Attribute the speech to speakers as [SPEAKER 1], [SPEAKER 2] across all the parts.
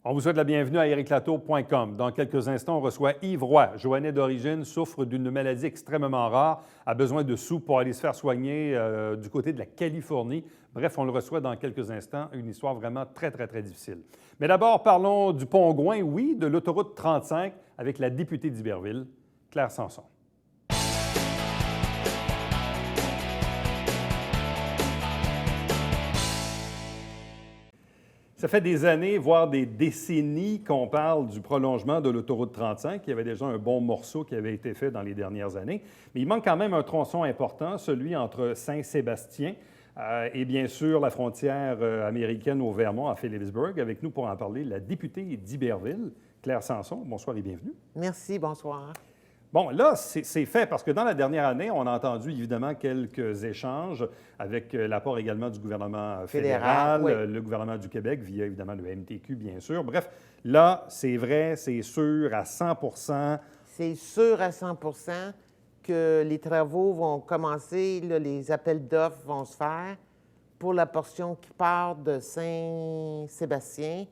[SPEAKER 1] On vous souhaite la bienvenue à ericlatour.com. Dans quelques instants, on reçoit Yves Roy. Joannais d'origine, souffre d'une maladie extrêmement rare, a besoin de sous pour aller se faire soigner du côté de la Californie. Bref, on le reçoit dans quelques instants. Une histoire vraiment très, très, très difficile. Mais d'abord, parlons du pont Gouin, oui, de l'autoroute 35 avec la députée d'Iberville, Claire Sanson. Ça fait des années, voire des décennies qu'on parle du prolongement de l'autoroute 35. Il y avait déjà un bon morceau qui avait été fait dans les dernières années. Mais il manque quand même un tronçon important, celui entre Saint-Sébastien et bien sûr la frontière américaine au Vermont, à Phillipsburg. Avec nous pour en parler, la députée d'Iberville, Claire Sanson. Bonsoir et bienvenue.
[SPEAKER 2] Merci, bonsoir.
[SPEAKER 1] Bon, là, c'est fait parce que dans la dernière année, on a entendu évidemment quelques échanges avec l'apport également du gouvernement fédéral,
[SPEAKER 2] oui.
[SPEAKER 1] Le gouvernement du Québec, via évidemment le MTQ, bien sûr. Bref, là, c'est vrai, c'est sûr à 100
[SPEAKER 2] C'est sûr à 100 que les travaux vont commencer, là, les appels d'offres vont se faire pour la portion qui part de Saint-Sébastien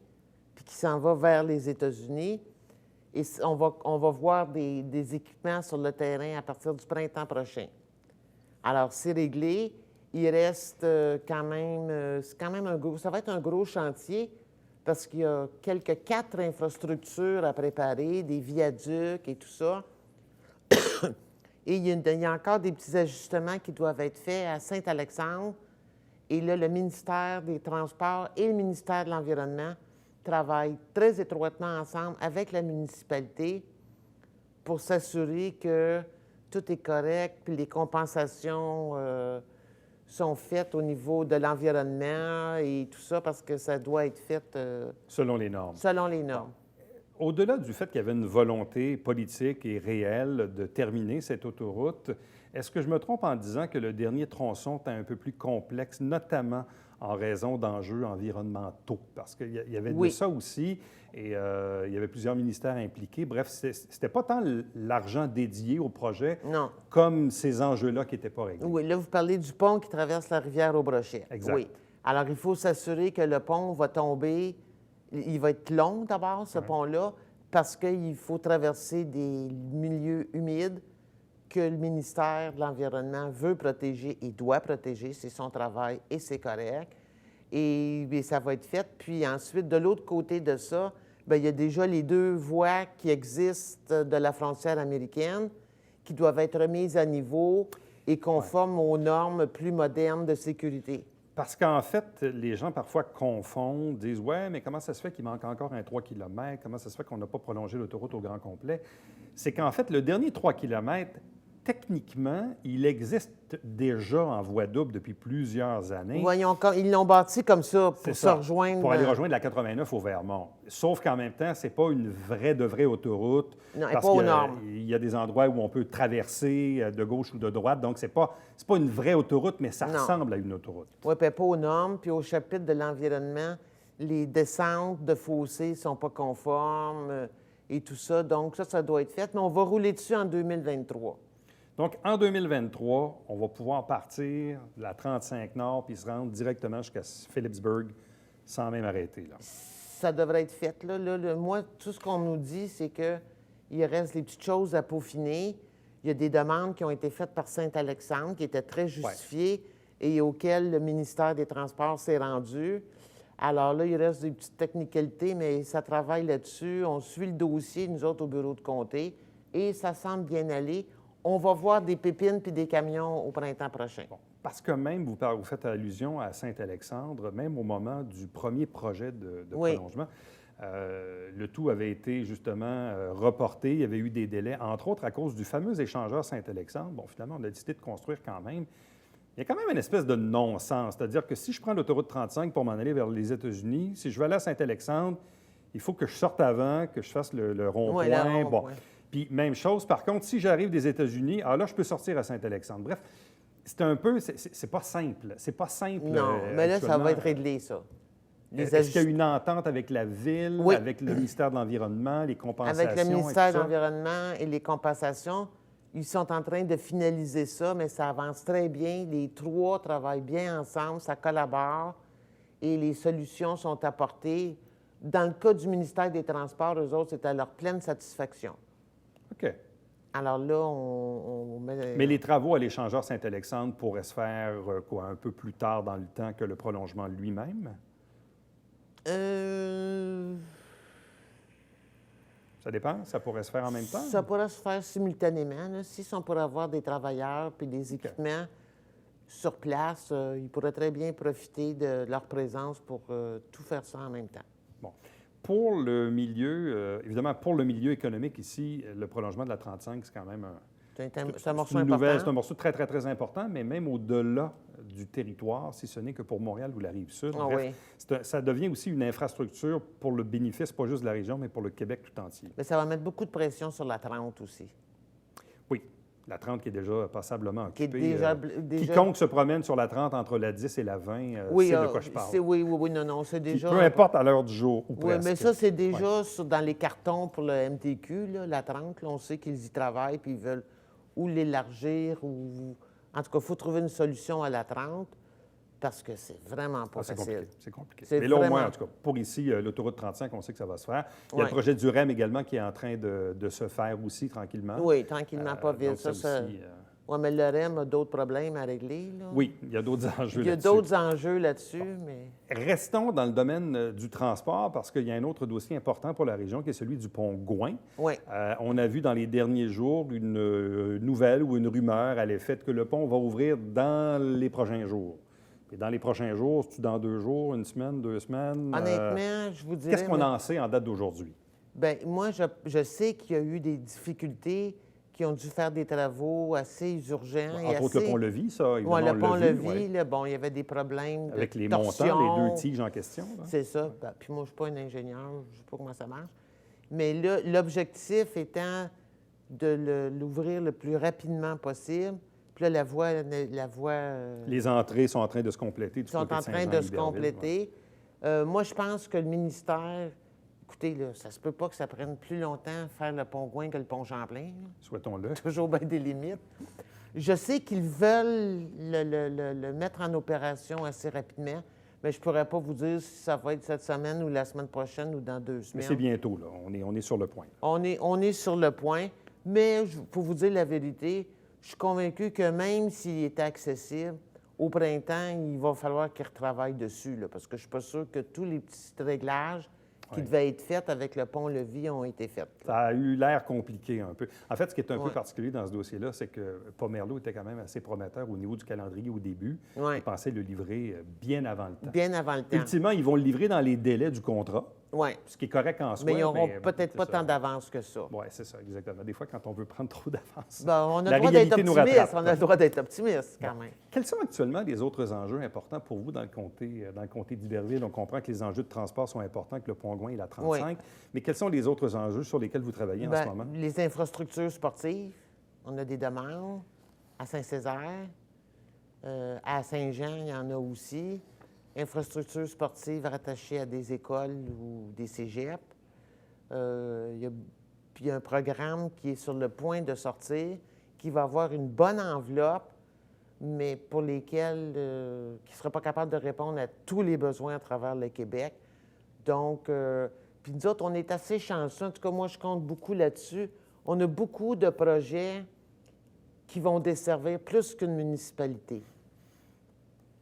[SPEAKER 2] puis qui s'en va vers les États-Unis. Et on va voir des équipements sur le terrain à partir du printemps prochain. Alors, c'est réglé. Il reste quand même, c'est quand même ça va être un gros chantier parce qu'il y a quatre infrastructures à préparer, des viaducs et tout ça. Et il y a encore des petits ajustements qui doivent être faits à Saint-Alexandre. Et là, le ministère des Transports et le ministère de l'Environnement travaillent très étroitement ensemble avec la municipalité pour s'assurer que tout est correct, puis les compensations sont faites au niveau de l'environnement et tout ça, parce que ça doit être fait
[SPEAKER 1] selon les normes.
[SPEAKER 2] Selon les normes.
[SPEAKER 1] Au-delà du fait qu'il y avait une volonté politique et réelle de terminer cette autoroute, est-ce que je me trompe en disant que le dernier tronçon est un peu plus complexe, notamment en raison d'enjeux environnementaux? Parce qu'il y avait de ça aussi, et il y avait plusieurs ministères impliqués. Bref, c'était pas tant l'argent dédié au projet comme ces enjeux-là qui n'étaient pas réglés.
[SPEAKER 2] Oui, là, vous parlez du pont qui traverse la rivière au Brochet.
[SPEAKER 1] Exact.
[SPEAKER 2] Oui. Alors, il faut s'assurer que le pont va tomber. Il va être long d'abord, ce pont-là, parce qu'il faut traverser des milieux humides que le ministère de l'Environnement veut protéger et doit protéger. C'est son travail et c'est correct. Et bien, ça va être fait. Puis ensuite, de l'autre côté de ça, bien, il y a déjà les deux voies qui existent de la frontière américaine qui doivent être remises à niveau et conformes aux normes plus modernes de sécurité.
[SPEAKER 1] Parce qu'en fait, les gens parfois confondent, disent « Ouais, mais comment ça se fait qu'il manque encore un 3 km? Comment ça se fait qu'on n'a pas prolongé l'autoroute au grand complet? » C'est qu'en fait, le dernier 3 km, techniquement, il existe déjà en voie double depuis plusieurs années.
[SPEAKER 2] Voyons, ils l'ont bâti comme ça pour se rejoindre.
[SPEAKER 1] Pour aller rejoindre la 89 au Vermont. Sauf qu'en même temps, ce n'est pas une vraie autoroute.
[SPEAKER 2] Non, elle n'est pas aux normes.
[SPEAKER 1] Il y a des endroits où on peut traverser de gauche ou de droite. Donc, ce n'est pas une vraie autoroute, mais ça ressemble à une autoroute.
[SPEAKER 2] Oui, puis pas aux normes. Puis au chapitre de l'environnement, les descentes de fossés ne sont pas conformes et tout ça. Donc, ça doit être fait. Mais on va rouler dessus en 2023.
[SPEAKER 1] Donc, en 2023, on va pouvoir partir de la 35 Nord puis se rendre directement jusqu'à Phillipsburg sans même arrêter. Là.
[SPEAKER 2] Ça devrait être fait. Moi, tout ce qu'on nous dit, c'est qu'il reste des petites choses à peaufiner. Il y a des demandes qui ont été faites par Saint-Alexandre qui étaient très justifiées et auxquelles le ministère des Transports s'est rendu. Alors là, il reste des petites technicalités, mais ça travaille là-dessus. On suit le dossier, nous autres, au bureau de comté, et ça semble bien aller. On va voir des pépines puis des camions au printemps prochain.
[SPEAKER 1] Bon, parce que même, vous faites allusion à Saint-Alexandre, même au moment du premier projet de prolongement, le tout avait été justement reporté. Il y avait eu des délais, entre autres à cause du fameux échangeur Saint-Alexandre. Bon, finalement, on a décidé de construire quand même. Il y a quand même une espèce de non-sens. C'est-à-dire que si je prends l'autoroute 35 pour m'en aller vers les États-Unis, si je veux aller à Saint-Alexandre, il faut que je sorte avant, que je fasse le rond-point. Bon. Puis, même chose, par contre, si j'arrive des États-Unis, alors là, je peux sortir à Saint-Alexandre. Bref, c'est un peu... C'est pas simple. C'est pas simple.
[SPEAKER 2] Non, mais là, ça va être réglé, ça.
[SPEAKER 1] Est-ce qu'il y a une entente avec la Ville, avec le ministère de l'Environnement, les compensations?
[SPEAKER 2] Avec le ministère de l'Environnement et les compensations, ils sont en train de finaliser ça, mais ça avance très bien. Les trois travaillent bien ensemble, ça collabore et les solutions sont apportées. Dans le cas du ministère des Transports, eux autres, c'est à leur pleine satisfaction.
[SPEAKER 1] OK.
[SPEAKER 2] Alors là, on met...
[SPEAKER 1] Mais les travaux à l'échangeur Saint-Alexandre pourraient se faire un peu plus tard dans le temps que le prolongement lui-même? Ça dépend? Ça pourrait se faire en même temps?
[SPEAKER 2] Ça pourrait se faire simultanément. Là. Si on pourrait avoir des travailleurs puis des équipements sur place, ils pourraient très bien profiter de leur présence pour tout faire ça en même temps.
[SPEAKER 1] Bon. Pour le milieu, évidemment, pour le milieu économique ici, le prolongement de la 35, c'est quand même
[SPEAKER 2] c'est un morceau important.
[SPEAKER 1] C'est un morceau très, très, très important, mais même au-delà du territoire, si ce n'est que pour Montréal ou la Rive-Sud.
[SPEAKER 2] Ah,
[SPEAKER 1] bref, ça devient aussi une infrastructure pour le bénéfice, pas juste de la région, mais pour le Québec tout entier.
[SPEAKER 2] Mais ça va mettre beaucoup de pression sur la 30 aussi.
[SPEAKER 1] Oui. La 30 qui est déjà passablement occupée.
[SPEAKER 2] Qui est déjà...
[SPEAKER 1] Quiconque se promène sur la 30 entre la 10 et la 20,
[SPEAKER 2] oui,
[SPEAKER 1] c'est de quoi je parle.
[SPEAKER 2] Oui, non, c'est déjà...
[SPEAKER 1] Peu importe à l'heure du jour ou
[SPEAKER 2] oui,
[SPEAKER 1] presque.
[SPEAKER 2] mais ça, c'est déjà dans les cartons pour le MTQ, là, la 30. Là, on sait qu'ils y travaillent puis ils veulent ou l'élargir ou... En tout cas, il faut trouver une solution à la 30 parce que c'est vraiment pas facile.
[SPEAKER 1] C'est compliqué. Mais là, au moins, en tout cas, pour ici, l'autoroute 35, on sait que ça va se faire. Il y a le projet du REM également qui est en train de se faire aussi tranquillement.
[SPEAKER 2] Oui, tranquillement, pas vite.
[SPEAKER 1] Donc ça aussi,
[SPEAKER 2] oui, mais le REM a d'autres problèmes à régler. Là.
[SPEAKER 1] Oui, il y a d'autres enjeux là-dessus.
[SPEAKER 2] Il y a d'autres enjeux là-dessus, mais...
[SPEAKER 1] Restons dans le domaine du transport parce qu'il y a un autre dossier important pour la région qui est celui du pont Gouin.
[SPEAKER 2] Oui.
[SPEAKER 1] On a vu dans les derniers jours une nouvelle ou une rumeur à l'effet que le pont va ouvrir dans les prochains jours. Et dans les prochains jours, c'est-tu dans 2 jours, 1 semaine, 2 semaines?
[SPEAKER 2] Honnêtement, je vous dirais...
[SPEAKER 1] Qu'est-ce qu'on en sait en date d'aujourd'hui?
[SPEAKER 2] Bien, moi, je sais qu'il y a eu des difficultés qui ont dû faire des travaux assez urgents.
[SPEAKER 1] Entre autres, le pont-levis, ça,
[SPEAKER 2] évidemment. Oui, le pont-levis, là, bon, il y avait des problèmes
[SPEAKER 1] avec les
[SPEAKER 2] torsion.
[SPEAKER 1] montants, les 2 tiges en question.
[SPEAKER 2] C'est ça. Ben, puis moi, je ne suis pas un ingénieur, je ne sais pas comment ça marche. Mais là, l'objectif étant de l'ouvrir le plus rapidement possible. Puis là, la voie
[SPEAKER 1] les entrées sont en train de se compléter.
[SPEAKER 2] Sont en train de se compléter. Ouais. Moi, je pense que le ministère... Écoutez, là, ça se peut pas que ça prenne plus longtemps faire le pont Gouin que le pont Champlain.
[SPEAKER 1] Souhaitons-le.
[SPEAKER 2] Toujours bien des limites. Je sais qu'ils veulent le mettre en opération assez rapidement, mais je ne pourrais pas vous dire si ça va être cette semaine ou la semaine prochaine ou dans 2 semaines.
[SPEAKER 1] Mais c'est bientôt, là. On est sur le point.
[SPEAKER 2] On est sur le point, mais pour vous dire la vérité, je suis convaincu que même s'il était accessible, au printemps, il va falloir qu'ils retravaillent dessus, là, parce que je ne suis pas sûr que tous les petits réglages qui devaient être faits avec le pont-levis ont été faits.
[SPEAKER 1] Ça a eu l'air compliqué un peu. En fait, ce qui est un peu particulier dans ce dossier-là, c'est que Pomerleau était quand même assez prometteur au niveau du calendrier au début. Ils pensaient le livrer bien avant le temps.
[SPEAKER 2] Bien avant le temps.
[SPEAKER 1] Ultimement, ils vont le livrer dans les délais du contrat.
[SPEAKER 2] Oui.
[SPEAKER 1] Ce qui est correct en soi.
[SPEAKER 2] Mais ils n'auront peut-être pas tant d'avance que ça.
[SPEAKER 1] Oui, c'est ça, exactement. Des fois, quand on veut prendre trop d'avance,
[SPEAKER 2] on a le droit d'être optimiste. On a le droit d'être optimiste, quand même.
[SPEAKER 1] Quels sont actuellement les autres enjeux importants pour vous dans le comté d'Iberville? On comprend que les enjeux de transport sont importants, que le pont Gouin et la 35. Mais quels sont les autres enjeux sur lesquels vous travaillez en ce moment?
[SPEAKER 2] Les infrastructures sportives. On a des demandes. À Saint-Césaire, à Saint-Jean, il y en a aussi. Infrastructures sportives rattachées à des écoles ou des cégeps. Il y a un programme qui est sur le point de sortir, qui va avoir une bonne enveloppe, mais pour lesquels qui ne sera pas capable de répondre à tous les besoins à travers le Québec. Donc, puis nous autres, on est assez chanceux. En tout cas, moi, je compte beaucoup là-dessus. On a beaucoup de projets qui vont desservir plus qu'une municipalité.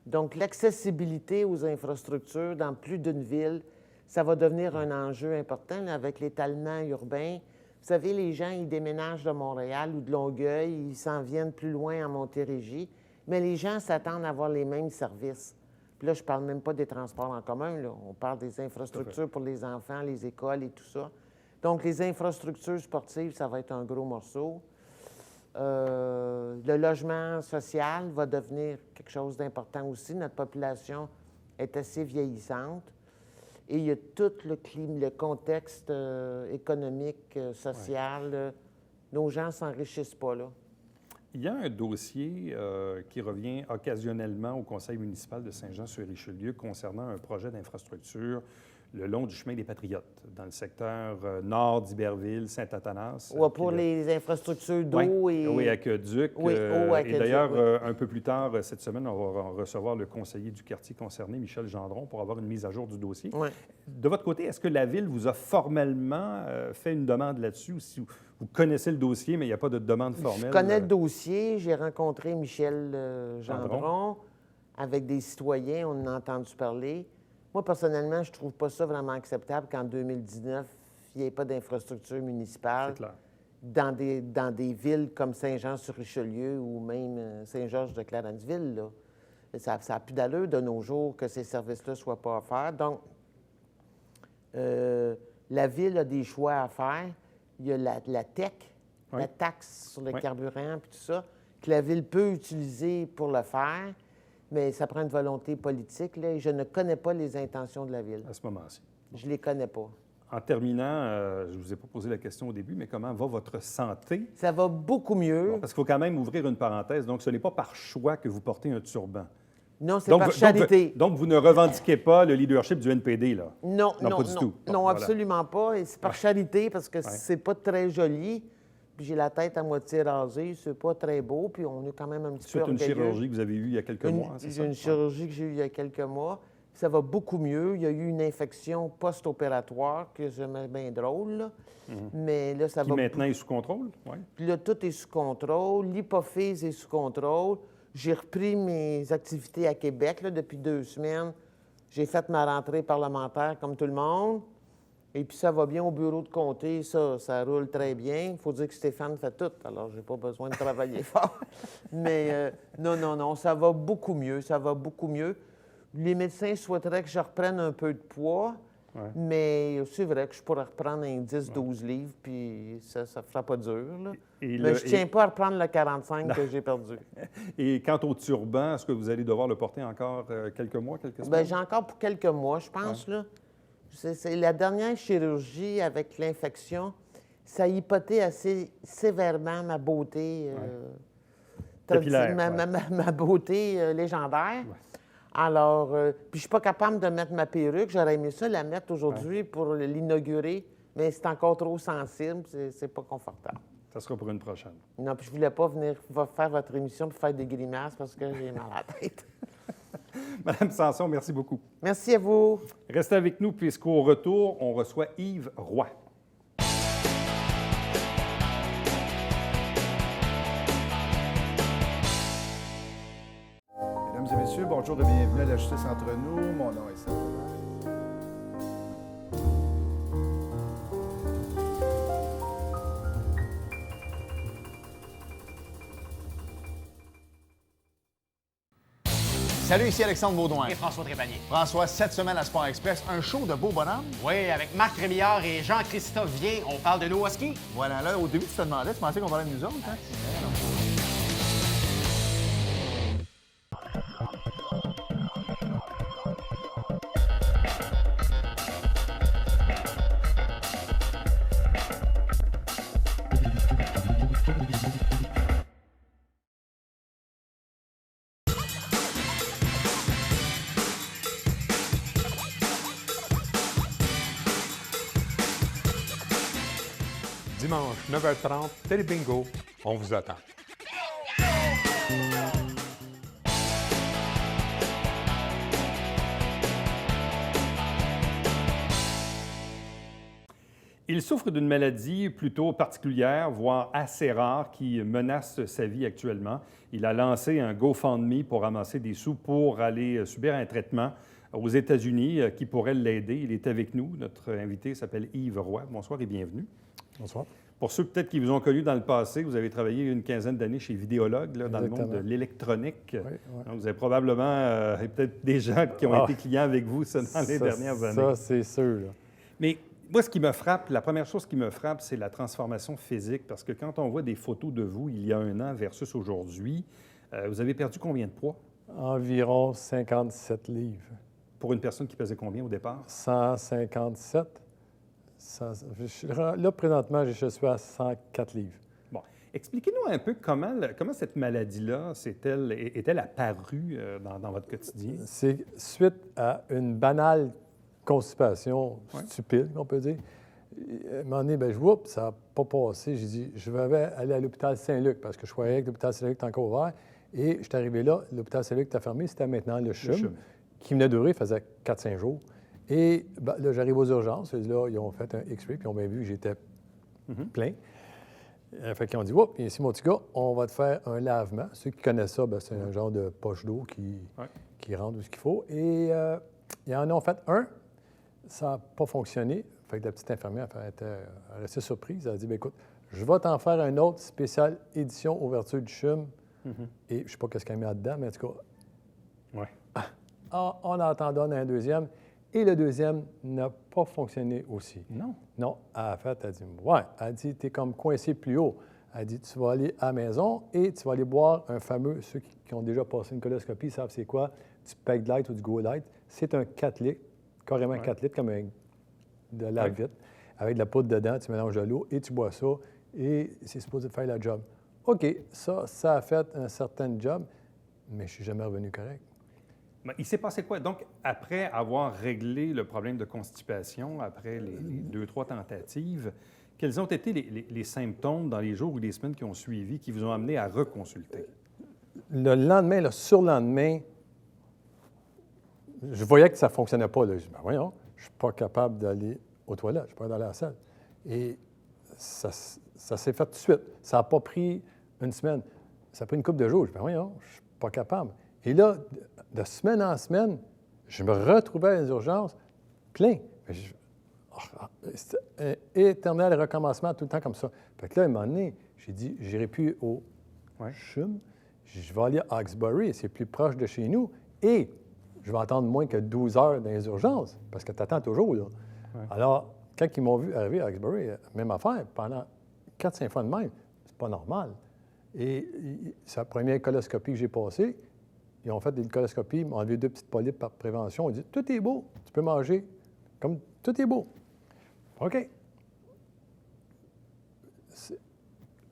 [SPEAKER 2] Donc, l'accessibilité aux infrastructures dans plus d'une ville, ça va devenir un enjeu important là, avec l'étalement urbain. Vous savez, les gens, ils déménagent de Montréal ou de Longueuil, ils s'en viennent plus loin en Montérégie, mais les gens s'attendent à avoir les mêmes services. Puis là, je ne parle même pas des transports en commun, là. On parle des infrastructures pour les enfants, les écoles et tout ça. Donc, les infrastructures sportives, ça va être un gros morceau. Le logement social va devenir quelque chose d'important aussi. Notre population est assez vieillissante. Et il y a tout le contexte économique, social. Nos gens ne s'enrichissent pas, là.
[SPEAKER 1] Il y a un dossier qui revient occasionnellement au conseil municipal de Saint-Jean-sur-Richelieu concernant un projet d'infrastructure le long du chemin des Patriotes, dans le secteur nord d'Iberville, Saint-Athanas.
[SPEAKER 2] Ouais, pour les infrastructures d'eau et...
[SPEAKER 1] Oui, aqueduc.
[SPEAKER 2] Oui,
[SPEAKER 1] et d'ailleurs,
[SPEAKER 2] oui.
[SPEAKER 1] un peu plus tard cette semaine, on va recevoir le conseiller du quartier concerné, Michel Gendron, pour avoir une mise à jour du dossier.
[SPEAKER 2] Oui.
[SPEAKER 1] De votre côté, est-ce que la Ville vous a formellement fait une demande là-dessus ou si vous connaissez le dossier, mais il n'y a pas de demande formelle?
[SPEAKER 2] Je connais le dossier. J'ai rencontré Michel Gendron avec des citoyens. On en a entendu parler. Moi, personnellement, je ne trouve pas ça vraiment acceptable qu'en 2019, il n'y ait pas d'infrastructure municipale dans des villes comme Saint-Jean-sur-Richelieu ou même Saint-Georges-de-Clarenceville. Ça n'a plus d'allure de nos jours que ces services-là ne soient pas offerts. Donc, la Ville a des choix à faire. Il y a la TEC, la taxe sur le carburant, puis tout ça, que la Ville peut utiliser pour le faire. Mais ça prend une volonté politique, là, et je ne connais pas les intentions de la Ville.
[SPEAKER 1] À ce moment-ci.
[SPEAKER 2] Je ne les connais pas.
[SPEAKER 1] En terminant, je ne vous ai pas posé la question au début, mais comment va votre santé?
[SPEAKER 2] Ça va beaucoup mieux.
[SPEAKER 1] Bon, parce qu'il faut quand même ouvrir une parenthèse. Donc, ce n'est pas par choix que vous portez un turban.
[SPEAKER 2] Non, c'est par charité.
[SPEAKER 1] Donc, vous ne revendiquez pas le leadership du NPD, là?
[SPEAKER 2] Non,
[SPEAKER 1] pas du tout. Bon,
[SPEAKER 2] non, absolument pas. Et c'est par charité parce que c'est pas très joli. Puis j'ai la tête à moitié rasée, c'est pas très beau, puis on est quand même un petit peu orgueilleux.
[SPEAKER 1] C'est une chirurgie que vous avez eue il y a quelques mois, c'est ça?
[SPEAKER 2] Une chirurgie que j'ai eue il y a quelques mois. Ça va beaucoup mieux. Il y a eu une infection post-opératoire que j'aimais bien drôle, là. Mais là, ça va...
[SPEAKER 1] Qui maintenant est sous contrôle? Oui.
[SPEAKER 2] Puis là, tout est sous contrôle. L'hypophyse est sous contrôle. J'ai repris mes activités à Québec, là, depuis 2 semaines. J'ai fait ma rentrée parlementaire comme tout le monde. Et puis, ça va bien au bureau de comté, ça roule très bien. Il faut dire que Stéphane fait tout, alors je n'ai pas besoin de travailler fort. Mais non, ça va beaucoup mieux, ça va beaucoup mieux. Les médecins souhaiteraient que je reprenne un peu de poids, mais c'est vrai que je pourrais reprendre un 10-12 livres, puis ça ne fera pas dur, là. Mais je ne tiens pas à reprendre le 45 que j'ai perdu.
[SPEAKER 1] Et quant au turban, est-ce que vous allez devoir le porter encore quelques mois, quelques semaines?
[SPEAKER 2] Bien, j'ai encore pour quelques mois, je pense, là. C'est la dernière chirurgie avec l'infection, ça a hypothé assez sévèrement ma beauté, ma beauté légendaire. Ouais. Alors, puis je ne suis pas capable de mettre ma perruque. J'aurais aimé ça la mettre aujourd'hui pour l'inaugurer, mais c'est encore trop sensible, c'est pas confortable.
[SPEAKER 1] Ça sera pour une prochaine.
[SPEAKER 2] Non, puis je ne voulais pas venir faire votre émission pour faire des grimaces parce que j'ai mal à la tête.
[SPEAKER 1] Madame Sanson, merci beaucoup.
[SPEAKER 2] Merci à vous.
[SPEAKER 1] Restez avec nous puisqu'au retour, on reçoit Yves Roy.
[SPEAKER 3] Mesdames et messieurs, bonjour et bienvenue à La Justice entre nous. Mon nom est Serge.
[SPEAKER 4] Salut, ici Alexandre Baudouin.
[SPEAKER 5] Et François Trépanier.
[SPEAKER 4] François, cette semaine à Sport Express, un show de beau bonhomme.
[SPEAKER 5] Oui, avec Marc Rémillard et Jean-Christophe Vien, on parle de l'eau à ski.
[SPEAKER 4] Voilà, là, au début, tu te demandais, tu pensais qu'on parlait de nous autres, hein?
[SPEAKER 6] Dimanche, 9h30, Télé Bingo, on vous attend.
[SPEAKER 1] Il souffre d'une maladie plutôt particulière, voire assez rare, qui menace sa vie actuellement. Il a lancé un GoFundMe pour ramasser des sous pour aller subir un traitement aux États-Unis qui pourrait l'aider. Il est avec nous. Notre invité s'appelle Yves Roy. Bonsoir et bienvenue.
[SPEAKER 6] Bonsoir.
[SPEAKER 1] Pour ceux peut-être qui vous ont connu dans le passé, vous avez travaillé une quinzaine d'années chez Vidéologue, là, dans le monde de l'électronique.
[SPEAKER 6] Oui, oui.
[SPEAKER 1] Donc, vous avez probablement peut-être des gens qui ont été clients avec vous dans les dernières années.
[SPEAKER 6] Ça, c'est sûr. Là.
[SPEAKER 1] Mais moi, ce qui me frappe, la première chose qui me frappe, c'est la transformation physique. Parce que quand on voit des photos de vous il y a 1 an versus aujourd'hui, vous avez perdu combien de poids?
[SPEAKER 6] Environ 57 livres.
[SPEAKER 1] Pour une personne qui pesait combien au départ?
[SPEAKER 6] 157. Là, présentement, je suis à 104 livres.
[SPEAKER 1] Bon. Expliquez-nous un peu comment cette maladie-là est-elle apparue dans votre quotidien?
[SPEAKER 6] C'est suite à une banale
[SPEAKER 7] constipation stupide, on peut dire. À un moment donné, je vois, puis ça n'a pas passé. J'ai dit, je vais aller à l'hôpital Saint-Luc parce que je croyais que l'hôpital Saint-Luc était encore ouvert. Et je suis arrivé là, l'hôpital Saint-Luc était fermé, c'était maintenant le CHUM, qui venait d'ouvrir, faisait 4-5 jours. Et là, j'arrive aux urgences. Et là, ils ont fait un X-ray, puis ils ont bien vu que j'étais plein. Fait qu'ils ont dit, « ici, mon petit gars, on va te faire un lavement. » Ceux qui connaissent ça, c'est un genre de poche d'eau qui rentre où ce qu'il faut. Et ils en ont fait un. Ça n'a pas fonctionné. Fait que la petite infirmière était restée surprise. Elle a dit, écoute, je vais t'en faire un autre spécial édition ouverture du CHUM. Et je ne sais pas ce qu'elle a mis là-dedans, mais en tout cas, on en donne un deuxième. Et le deuxième n'a pas fonctionné aussi.
[SPEAKER 1] Non.
[SPEAKER 7] Non. En fait, elle dit, elle dit, tu es comme coincé plus haut. Elle dit, tu vas aller à la maison et tu vas aller boire un fameux, ceux qui ont déjà passé une coloscopie savent c'est quoi, du Peg-Lite ou du Go-Lite. C'est un 4 litres, carrément 4 litres, comme de lave-vite, avec de la poudre dedans, tu mélanges de l'eau et tu bois ça et c'est supposé faire la job. OK, ça a fait un certain job, mais je ne suis jamais revenu correct.
[SPEAKER 1] Mais il s'est passé quoi? Donc, après avoir réglé le problème de constipation, après les 2-3 tentatives, quels ont été les symptômes dans les jours ou les semaines qui ont suivi qui vous ont amené à reconsulter?
[SPEAKER 7] Le lendemain, le surlendemain, je voyais que ça ne fonctionnait pas. Là. Je dis, voyons, je ne suis pas capable d'aller aux toilettes, je ne suis pas capable d'aller à la salle. Et ça s'est fait tout de suite. Ça n'a pas pris une semaine. Ça a pris une couple de jours. Je dis, voyons, je ne suis pas capable. Et là, de semaine en semaine, je me retrouvais à les urgences plein. C'était un éternel recommencement tout le temps comme ça. Fait que là, à un moment donné, j'ai dit, je n'irai plus au CHUM, je vais aller à Hawkesbury, c'est plus proche de chez nous, et je vais attendre moins que 12 heures dans les urgences, parce que tu attends toujours, là. Alors, quand ils m'ont vu arriver à Hawkesbury, même affaire, pendant 4-5 fois de même, c'est pas normal. Et c'est la première coloscopie que j'ai passée. Ils ont fait des coloscopies, ils m'ont enlevé 2 petites polypes par prévention. Ils ont dit, tout est beau, tu peux manger, comme tout est beau. OK.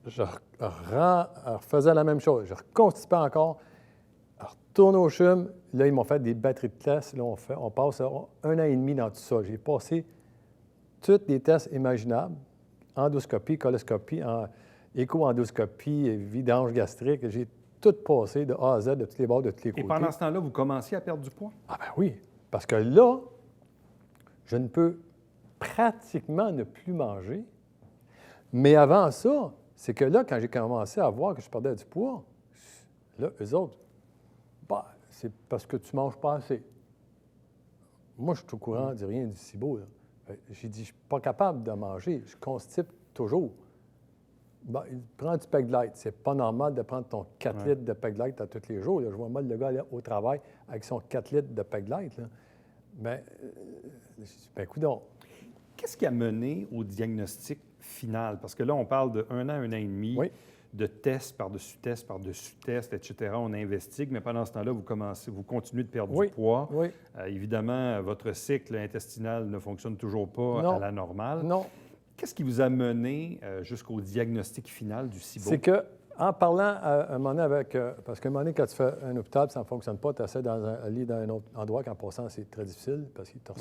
[SPEAKER 7] Je refaisais la même chose. Je reconstipais encore. Je retourne au CHUM. Là, ils m'ont fait des batteries de tests. Là, on passe 1 an et demi dans tout ça. J'ai passé tous les tests imaginables. Endoscopie, coloscopie, écho-endoscopie, vidange gastrique. J'ai tout passé de A à Z, de tous les bords, de tous les côtés.
[SPEAKER 1] Et pendant ce temps-là, vous commenciez à perdre du poids?
[SPEAKER 7] Ah ben oui, parce que là, je ne peux pratiquement ne plus manger. Mais avant ça, c'est que là, quand j'ai commencé à voir que je perdais du poids, là, eux autres, c'est parce que tu ne manges pas assez. Moi, je suis au courant de rien du SIBO. J'ai dit, je ne suis pas capable de manger, je constipe toujours. Prends du Peg-Lite. C'est pas normal de prendre ton 4 litres de Peg-Lite à tous les jours. Là. Je vois mal le gars aller au travail avec son 4 litres de Peg-Lite. Coudonc.
[SPEAKER 1] Qu'est-ce qui a mené au diagnostic final? Parce que là, on parle de 1 an et demi, de tests par-dessus tests, par-dessus tests, etc. On investigue, mais pendant ce temps-là, vous continuez de perdre du poids.
[SPEAKER 7] Oui.
[SPEAKER 1] Évidemment, votre cycle intestinal ne fonctionne toujours pas à la normale.
[SPEAKER 7] Non.
[SPEAKER 1] Qu'est-ce qui vous a mené jusqu'au diagnostic final du SIBO?
[SPEAKER 7] C'est qu'en parlant à un moment donné avec... parce qu'à un moment donné, quand tu fais un hôpital, ça ne fonctionne pas, tu essaies dans un lit dans un autre endroit, qu'en passant, c'est très difficile parce qu'il te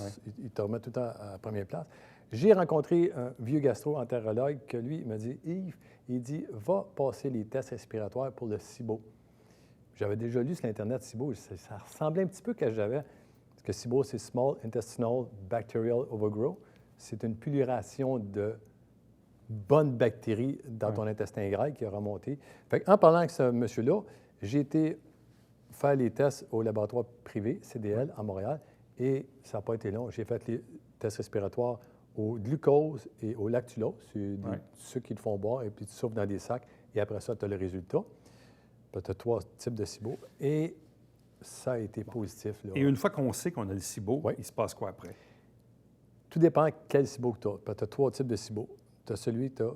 [SPEAKER 7] remet tout le temps à la première place. J'ai rencontré un vieux gastro-entérologue que lui, il m'a dit, Yves, il dit, va passer les tests respiratoires pour le SIBO. J'avais déjà lu sur l'Internet SIBO, ça ressemblait un petit peu à ce que j'avais, parce que SIBO, c'est Small Intestinal Bacterial Overgrowth. C'est une pullulation de bonnes bactéries dans ton intestin grêle qui a remonté. En parlant avec ce monsieur-là, j'ai été faire les tests au laboratoire privé, CDL, à Montréal, et ça n'a pas été long. J'ai fait les tests respiratoires au glucose et au lactulose, c'est ceux qui te font boire, et puis tu souffles dans des sacs, et après ça, tu as le résultat. Tu as 3 types de SIBO, et ça a été positif. Là.
[SPEAKER 1] Et une fois qu'on sait qu'on a le SIBO, il se passe quoi après?
[SPEAKER 7] Tout dépend quel SIBO que tu as. Tu as 3 types de SIBO. Tu as celui, tu as,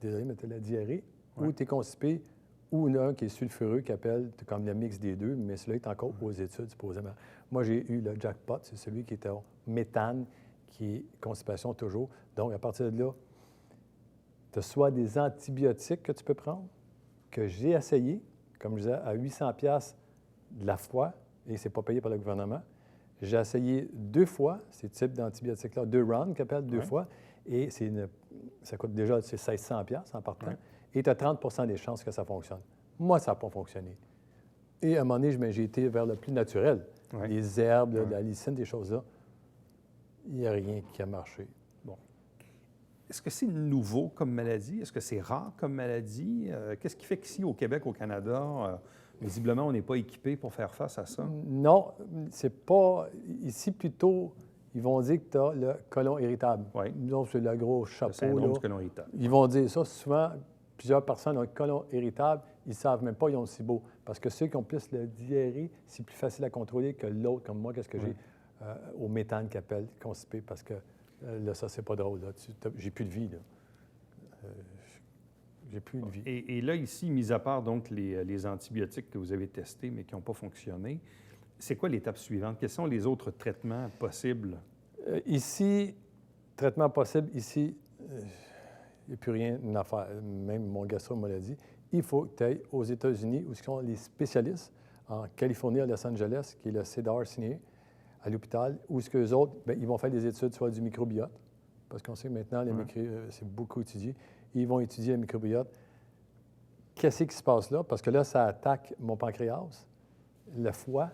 [SPEAKER 7] désolé, mais tu as la diarrhée, ou tu es constipé, ou un qui est sulfureux, qui appelle comme le mix des deux, mais celui-là est encore aux études, supposément. Moi, j'ai eu le jackpot, c'est celui qui était au méthane, qui est constipation toujours. Donc, à partir de là, tu as soit des antibiotiques que tu peux prendre, que j'ai essayé, comme je disais, à 800$ de la fois, et c'est pas payé par le gouvernement. J'ai essayé 2 fois ces types d'antibiotiques-là, 2 rounds, qu'ils appellent 2
[SPEAKER 1] Ouais.
[SPEAKER 7] fois, et ça coûte déjà 1600 $ en partant,
[SPEAKER 1] Ouais.
[SPEAKER 7] et tu as 30 des chances que ça fonctionne. Moi, ça n'a pas fonctionné. Et à un moment donné, j'ai été vers le plus naturel.
[SPEAKER 1] Ouais.
[SPEAKER 7] Les herbes, la lysine, des choses-là. Il n'y a rien qui a marché.
[SPEAKER 1] Bon. Est-ce que c'est nouveau comme maladie? Est-ce que c'est rare comme maladie? Qu'est-ce qui fait qu'ici, au Québec, au Canada, visiblement, on n'est pas équipé pour faire face à ça?
[SPEAKER 7] Non, c'est pas... Ici, plutôt, ils vont dire que tu as le côlon irritable.
[SPEAKER 1] Oui.
[SPEAKER 7] Donc, c'est le gros
[SPEAKER 1] Le
[SPEAKER 7] chapeau.
[SPEAKER 1] syndrome
[SPEAKER 7] Là.
[SPEAKER 1] du côlon irritable.
[SPEAKER 7] Ils vont dire ça. Souvent, plusieurs personnes ont le côlon irritable. Ils ne savent même pas qu'ils ont le SIBO. Parce que ceux qui ont plus le diarrhée, c'est plus facile à contrôler que l'autre, comme moi, qu'est-ce que j'ai au méthane qu'ils appellent constipé. Parce que là, ça, c'est pas drôle. Là. J'ai plus de vie. Là. J'ai plus de vie.
[SPEAKER 1] Et là, ici, mis à part donc les antibiotiques que vous avez testés mais qui n'ont pas fonctionné, c'est quoi l'étape suivante? Quels sont les autres traitements possibles?
[SPEAKER 7] Ici, traitement possible, ici, il n'y a plus rien à faire. Même mon gastro me l'a dit. Il faut que tu ailles aux États-Unis où sont les spécialistes, en Californie, à Los Angeles, qui est le Cedar Sinai, à l'hôpital, où ce qu'eux autres, bien, ils vont faire des études sur du microbiote, parce qu'on sait que maintenant, c'est beaucoup étudié. Ils vont étudier le microbiote. Qu'est-ce qui se passe là? Parce que là, ça attaque mon pancréas, le foie.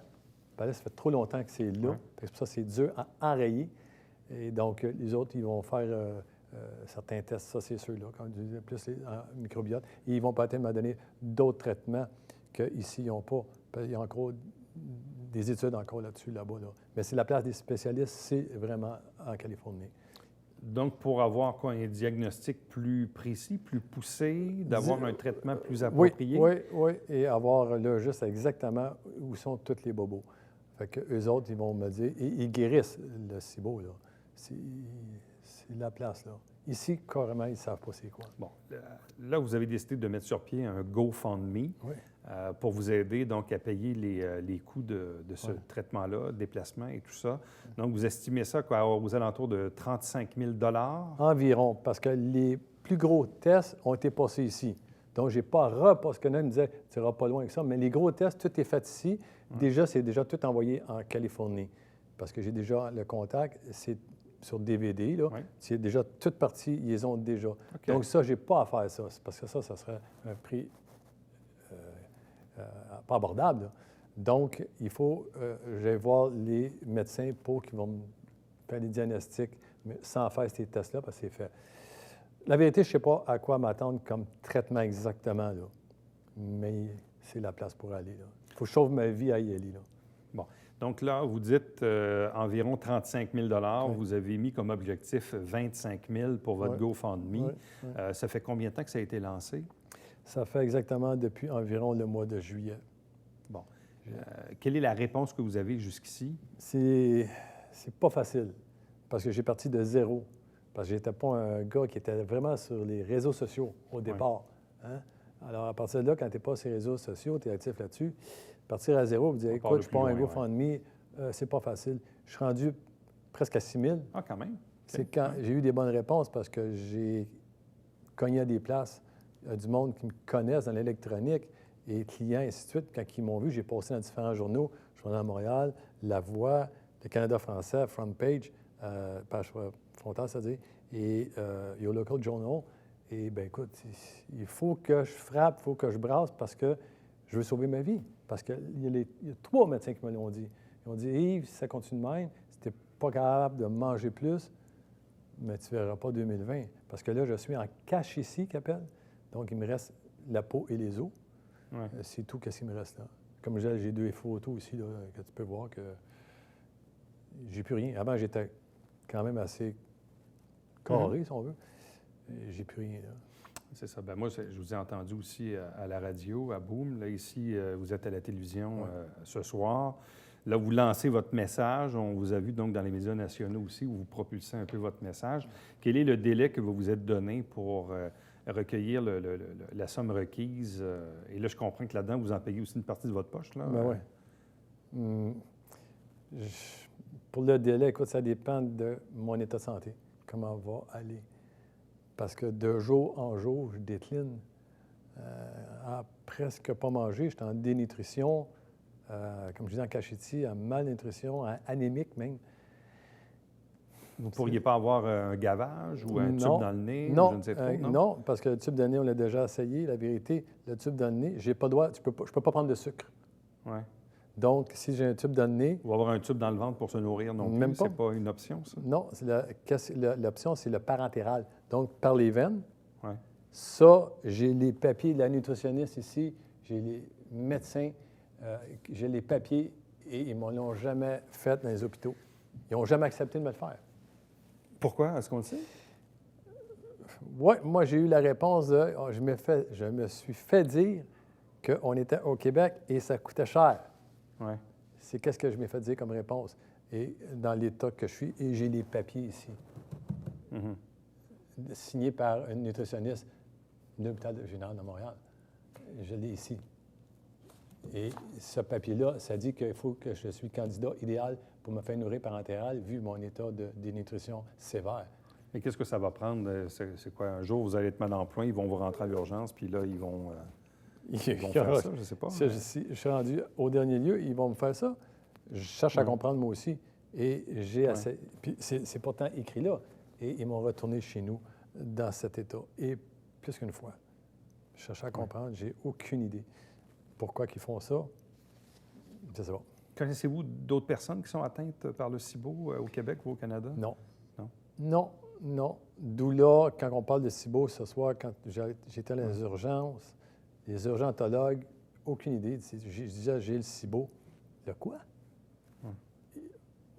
[SPEAKER 7] Ben là, ça fait trop longtemps que c'est là. C'est pour ça que c'est dur à enrayer. Et donc, les autres, ils vont faire certains tests, ça, c'est sûr, là, quand je dis plus les microbiote. Et ils vont peut-être me donner d'autres traitements qu'ici, ils n'ont pas. Il y a encore des études encore là-dessus, là-bas. Là. Mais c'est la place des spécialistes, c'est vraiment en Californie.
[SPEAKER 1] Donc, pour avoir quoi, un diagnostic plus précis, plus poussé, d'avoir un traitement plus approprié?
[SPEAKER 7] Oui, et avoir là juste exactement où sont tous les bobos. Fait qu'eux autres, ils vont me dire, et ils guérissent le SIBO, là. C'est la place, là. Ici, carrément, ils ne savent pas c'est quoi.
[SPEAKER 1] Bon, là, vous avez décidé de mettre sur pied un GoFundMe pour vous aider donc à payer les coûts de ce traitement-là, déplacement et tout ça. Donc, vous estimez ça quoi, aux alentours de 35 000 $
[SPEAKER 7] Environ, parce que les plus gros tests ont été passés ici. Donc, je n'ai pas repassé, parce que là, il me disait, tu n'iras pas loin avec ça, mais les gros tests, tout est fait ici. Déjà, c'est déjà tout envoyé en Californie, parce que j'ai déjà le contact, c'est sur DVD, là. C'est déjà toute partie, ils les ont déjà. Okay. Donc, ça, je n'ai pas à faire ça, parce que ça serait un prix pas abordable, là. Donc, il faut j'aille voir les médecins pour qu'ils vont me faire des diagnostics, mais sans faire ces tests-là, parce que c'est fait. La vérité, je ne sais pas à quoi m'attendre comme traitement exactement, là. Mais c'est la place pour aller, là. Il faut que je sauve ma vie à y aller, là.
[SPEAKER 1] Bon. Donc là, vous dites environ 35 000 $. Vous avez mis comme objectif 25 000 pour votre GoFundMe. Ça fait combien de temps que ça a été lancé?
[SPEAKER 7] Ça fait exactement depuis environ le mois de juillet.
[SPEAKER 1] Bon. Quelle est la réponse que vous avez jusqu'ici?
[SPEAKER 7] C'est pas facile, parce que j'ai parti de zéro. Parce que j'étais pas un gars qui était vraiment sur les réseaux sociaux au départ. Hein? Alors, à partir de là, quand tu n'es pas sur les réseaux sociaux, tu es actif là-dessus, partir à zéro, vous dire, écoute, je prends un GoFundMe, c'est pas facile. Je suis rendu presque à 6 000.
[SPEAKER 1] Ah, quand même.
[SPEAKER 7] C'est quand j'ai eu des bonnes réponses parce que j'ai cogné à des places, du monde qui me connaissent dans l'électronique, et clients, et ainsi de suite. Quand ils m'ont vu, j'ai passé dans différents journaux, Journal de Montréal, La Voix, le Canada français, Front Page, page frontale, c'est-à-dire, et Your Local Journal. Et bien, écoute, il faut que je frappe, il faut que je brasse parce que je veux sauver ma vie. Parce qu'il y a 3 médecins qui me l'ont dit. Ils ont dit, Yves, si ça continue de même, si tu n'es pas capable de manger plus, mais tu ne verras pas 2020. Parce que là, je suis en cache ici, qu'appelle. Donc, il me reste la peau et les os. C'est tout ce qui me reste là. Comme je disais, j'ai 2 photos ici, là, que tu peux voir que j'ai plus rien. Avant, j'étais quand même assez carré, si on veut. J'ai plus rien, là.
[SPEAKER 1] C'est ça. Bien, moi, je vous ai entendu aussi à la radio, à Boom. Là, ici, vous êtes à la télévision ce soir. Là, vous lancez votre message. On vous a vu donc dans les médias nationaux aussi, où vous propulsez un peu votre message. Quel est le délai que vous vous êtes donné pour recueillir la somme requise? Et là, je comprends que là-dedans, vous en payez aussi une partie de votre poche, là?
[SPEAKER 7] Ben oui. Pour le délai, écoute, ça dépend de mon état de santé. Comment va aller? Parce que de jour en jour, je décline à presque pas manger. J'étais en dénutrition. comme je disais en cachetier, à malnutrition, à anémique même.
[SPEAKER 1] Vous ne pourriez pas avoir un gavage ou un tube dans le nez?
[SPEAKER 7] Non,
[SPEAKER 1] je ne sais trop, non?
[SPEAKER 7] non, parce que le tube dans le nez, on l'a déjà essayé. La vérité, le tube dans le nez, j'ai pas le droit, je peux pas prendre de sucre.
[SPEAKER 1] Ouais.
[SPEAKER 7] Donc, si j'ai un tube dans le nez...
[SPEAKER 1] Ou avoir un tube dans le ventre pour se nourrir non plus,
[SPEAKER 7] Même pas.
[SPEAKER 1] c'est pas une option, ça?
[SPEAKER 7] Non, l'option, c'est le parentéral. Donc, par les veines.
[SPEAKER 1] Ouais.
[SPEAKER 7] Ça, j'ai les papiers de la nutritionniste ici, j'ai les médecins, j'ai les papiers et ils ne l'ont jamais fait dans les hôpitaux. Ils n'ont jamais accepté de me le faire.
[SPEAKER 1] Pourquoi? Est-ce qu'on le sait?
[SPEAKER 7] Oui, moi, j'ai eu la réponse de... je me suis fait dire qu'on était au Québec et ça coûtait cher.
[SPEAKER 1] Ouais.
[SPEAKER 7] C'est qu'est-ce que je m'ai fait dire comme réponse. Et dans l'état que je suis, et j'ai les papiers ici, signés par une nutritionniste de l'hôpital général de Montréal. Je l'ai ici. Et ce papier-là, ça dit qu'il faut que je suis candidat idéal pour me faire nourrir parentéral, vu mon état de dénutrition sévère.
[SPEAKER 1] Et qu'est-ce que ça va prendre? C'est quoi? Un jour, vous allez être mal en point, ils vont vous rentrer à l'urgence, puis là, ils vont faire ça, je ne sais pas.
[SPEAKER 7] Je suis rendu au dernier lieu, ils vont me faire ça. Je cherche à comprendre moi aussi. Et j'ai assez... Puis c'est pourtant écrit là. Et ils m'ont retourné chez nous dans cet état. Et plus qu'une fois. Je cherche à comprendre, j'ai aucune idée. Pourquoi ils font ça? Je ne sais pas.
[SPEAKER 1] Connaissez-vous d'autres personnes qui sont atteintes par le SIBO au Québec ou au Canada?
[SPEAKER 7] Non.
[SPEAKER 1] Non?
[SPEAKER 7] Non, non. D'où là, quand on parle de SIBO ce soir, quand j'étais dans les urgences, les urgentologues, aucune idée. Je disais, j'ai le SIBO. Le quoi?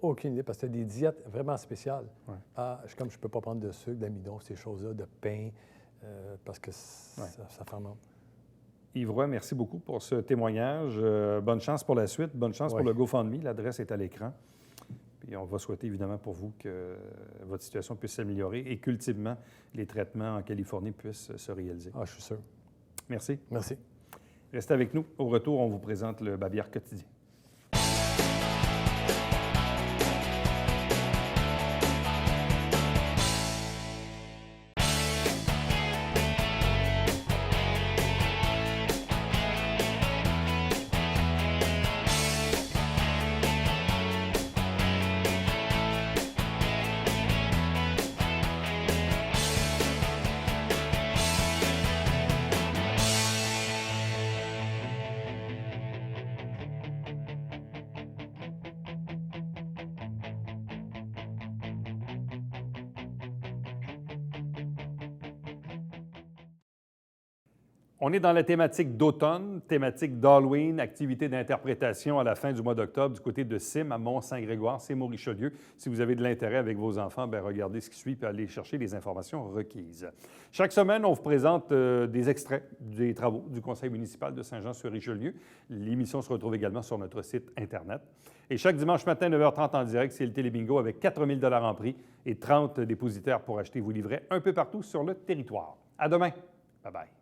[SPEAKER 7] Aucune idée, parce que c'était des diètes vraiment spéciales.
[SPEAKER 1] Ouais.
[SPEAKER 7] Comme je ne peux pas prendre de sucre, d'amidon, ces choses-là, de pain, parce que ça fermente.
[SPEAKER 1] Yves Roy, merci beaucoup pour ce témoignage. Bonne chance pour la suite. Bonne chance pour le GoFundMe. L'adresse est à l'écran. Puis on va souhaiter évidemment pour vous que votre situation puisse s'améliorer et qu'ultimement, les traitements en Californie puissent se réaliser.
[SPEAKER 7] Ah, je suis sûr.
[SPEAKER 1] Merci.
[SPEAKER 7] Merci.
[SPEAKER 1] Restez avec nous. Au retour, on vous présente le Babillard quotidien. On est dans la thématique d'automne, thématique d'Halloween, activité d'interprétation à la fin du mois d'octobre du côté de Sim à Mont-Saint-Grégoire, c'est Richelieu. Si vous avez de l'intérêt avec vos enfants, bien, regardez ce qui suit et allez chercher les informations requises. Chaque semaine, on vous présente des extraits des travaux du Conseil municipal de Saint-Jean-sur-Richelieu. L'émission se retrouve également sur notre site Internet. Et chaque dimanche matin, 9h30 en direct, c'est le Télébingo avec 4 000 $ en prix et 30 dépositaires pour acheter vos livrets un peu partout sur le territoire. À demain. Bye-bye.